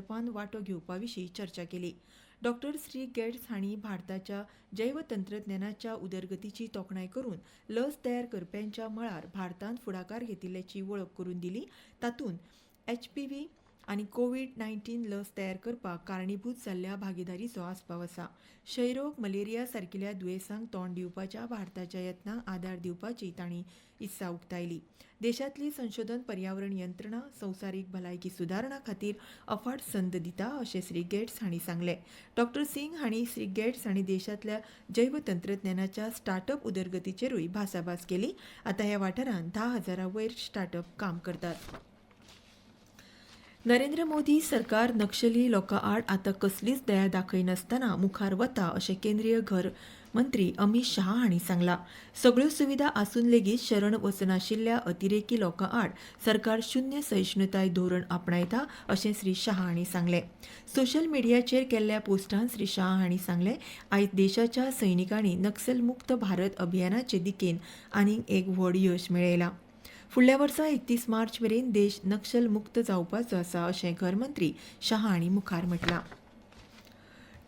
स्टार्टअपान वांटो घेवपा विशीं चर्चा केली. डॉ. श्री गेट्स हांणी भारताच्या जैव तंत्रज्ञानाच्या उदरगतीची तोखणाय करून लस तयार करप्यांच्या मळार भारतान फुडाकार घेतिल्ल्याची वळख करून दिली. तातूंत HPV आनी कोविड-19 लस तयार करपाक कारणीभूत जाल्ल्या भागीदारीचो आस्पाव आसा. क्षयरोग, मलेरिया सारकिल्या दुयेंसांक तोंड दिवपाच्या भारताच्या यत्नांक आदार दिवपाची तांणी इत्सा उक्तायली. देशांतली संशोधन पर्यावरण यंत्रणा संवसारीक भलायकी सुदारणा खातीर अफाट संद दिता अशें श्री गेट्स हांणी सांगलें. डॉ. सिंग हांणी श्री गेट्स हांणी देशांतल्या जैव तंत्रज्ञानाच्या स्टार्टअप उदरगतीचेरूय भासाभास केली. आतां ह्या वाठारांत 10,000 वयर स्टार्टअप काम करतात. नरेंद्र मोदी सरकार नक्षली लोकां आड आतां कसलीच दया दाखयनासतना मुखार वता अशें केंद्रीय घर मंत्री अमित शाह हांणी सांगलां. सगळ्यो सुविधा आसून लेगीत शरण वचनाशिल्ल्या अतिरेकी लोकां आड सरकार शून्य सहिष्णुताय धोरण आपणायता अशें श्री शाह हांणी सांगलें. सोशल मिडियाचेर केल्ल्या पोस्टांत श्री शाह हांणी सांगलें, आयज देशाच्या सैनिकांनी नक्सल मुक्त भारत अभियानाचे दिकेन आनीक एक व्हड यश मेळयलां. फुडल्या वर्सा 31 मार्च मेरेन देश नक्षल मुक्त जावपाचो आसा अशें घरमंत्री शाह हांणी मुखार म्हटलां.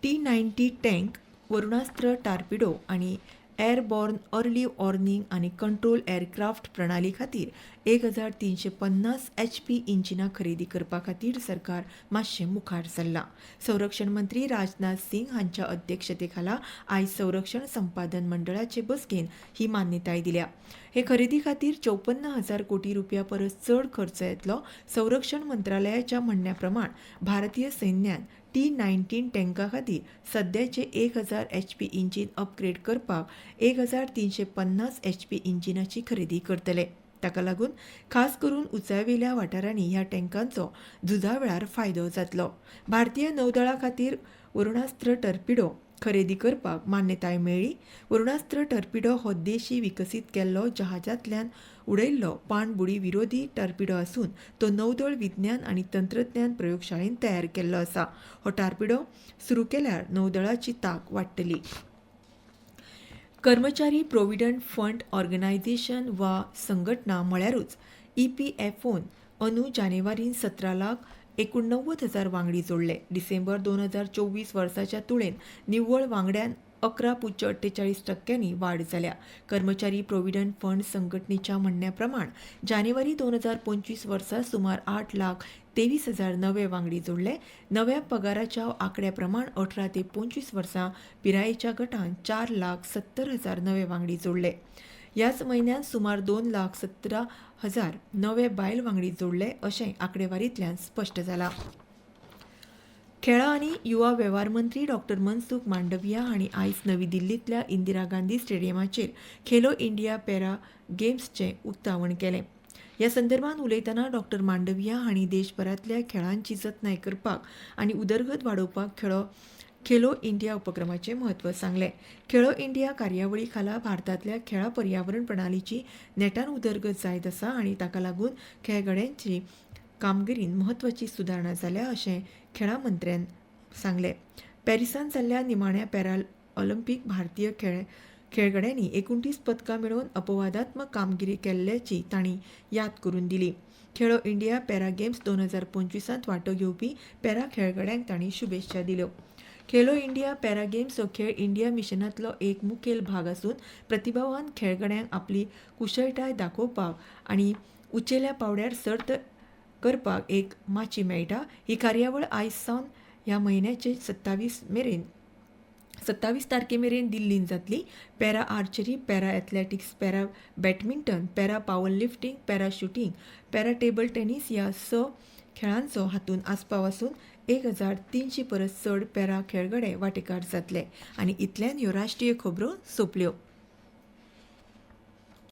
T-90 टँक, वरुणास्त्र टार्पिडो आनी एअरबॉर्न अर्ली वॉर्निंग आनी कंट्रोल एअरक्राफ्ट प्रणाली खातीर 1350 HP इंजिनां खरेदी करपा खातीर सरकार मातशें मुखार सरलां. संरक्षण मंत्री राजनाथ सिंग हांच्या अध्यक्षतेखाला आयज संरक्षण संपादन मंडळाचे बसकेन ही मान्यताय दिल्या. हे खरेदी खातीर 54,000 कोटी रुपया परस चड खर्च येतलो. संरक्षण मंत्रालयाच्या म्हणण्या प्रमाण भारतीय सैन्यान T-19 टँका खातीर सद्याचे 1000 HP इंजिन अपग्रेड करपाक 1350 HP इंजिनाची खरेदी करतले. ताका लागून खास करून उंचायवेल्या वाठारांनी ह्या टँकांचो झुजा वेळार फायदो जातलो. भारतीय नौदळा खातीर वरुणास्त्र टर्पिडो खरेदी करपाक मान्यताय मेळ्ळी. वरुणास्त्र टर्पिडो हो देशी विकसीत केल्लो जहाजांतल्यान उडयल्लो पाणबुडी विरोधी टर्पिडो आसून तो नौदळ विज्ञान आनी तंत्रज्ञान प्रयोगशाळेन तयार केल्लो आसा. हो टर्पिडो सुरू केल्यार नौदळाची तांक वाडटली. कर्मचारी प्रोव्हिडंट फंड ऑर्गनायझेशन वा संघटना म्हळ्यारूच EPFOन अंदू जानेवारीन 17,89,000 वांगडी जोडले. डिसेंबर 2024 वर्साच्या तुळेन निव्वळ वांगड्यान 11.48% वाड जाल्या. कर्मचारी प्रोव्हिडंट फंड संघटनेच्या म्हणण्या प्रमाण जानेवारी 2025 वर्सा सुमार 8,23,000 नवे वांगडी जोडले. नव्या पगाराच्या आंकड्या प्रमाण 18 ते 25 वर्सां पिरायेच्या गटान 4,70,000 नवे वांगडी जोडले. ह्याच म्हयन्यात सुमार 2,17,000 नवे बायल वांगडी जोडले अशें आंकडेवारींतल्यान स्पश्ट जालां. खेळां आनी युवा वेव्हार मंत्री डॉ. मनसुख मांडविया हांणी आयज नवी दिल्लींतल्या इंदिरा गांधी स्टेडियमाचेर खेलो इंडिया पॅरा गेम्सचें उक्तावण केलें. ह्या संदर्भात उलयतना डॉ. मांडविया हांणी देशभरांतल्या खेळांची जतनाय करपाक आनी उदरगत वाडोवपाक खेलो इंडिया उपक्रमाचें म्हत्व सांगलें. खेलो इंडिया कार्यावळी खाला भारतांतल्या खेळां पर्यावरण प्रणालीची नेटान उदरगत जायत आसा आनी ताका लागून खेळगड्यांची कामगिरीन म्हत्वाची सुदारणा जाल्या अशें खेळां मंत्र्यान सांगलें. पॅरिसांत जाल्ल्या निमाण्या पॅरा ऑलिंपिक भारतीय खेळगड्यांनी 29 पदकां मेळोवन अपवादात्मक कामगिरी केल्ल्याची तांणी याद करून दिली. खेलो इंडिया पॅरा गेम्स 2025 वांटो घेवपी पॅरा खेळगड्यांक तांणी शुभेच्छा दिल्यो. खेलो इंडिया पॅरा गेम्स हो खेळ इंडिया मिशनांतलो एक मुखेल भाग आसून प्रतिभावान खेळगड्यांक आपली कुशळटाय दाखोवपाक आनी उंचेल्या पांवड्यार सर्त करपाक एक माची मेळटा. ही कार्यावळ आयज सावन ह्या म्हयन्याचे 27 तारखे मेरेन दिल्लींत जातली. Para archery, para athletics, para badminton, para power lifting, para shooting, para table tennis ह्या 6 खेळांचो हातूंत आस्पाव आसून 1,300 परस चड पॅरा खेळगडे वांटेकार जातले. आनी इतल्यान ह्यो राष्ट्रीय खबरो सोंपल्यो.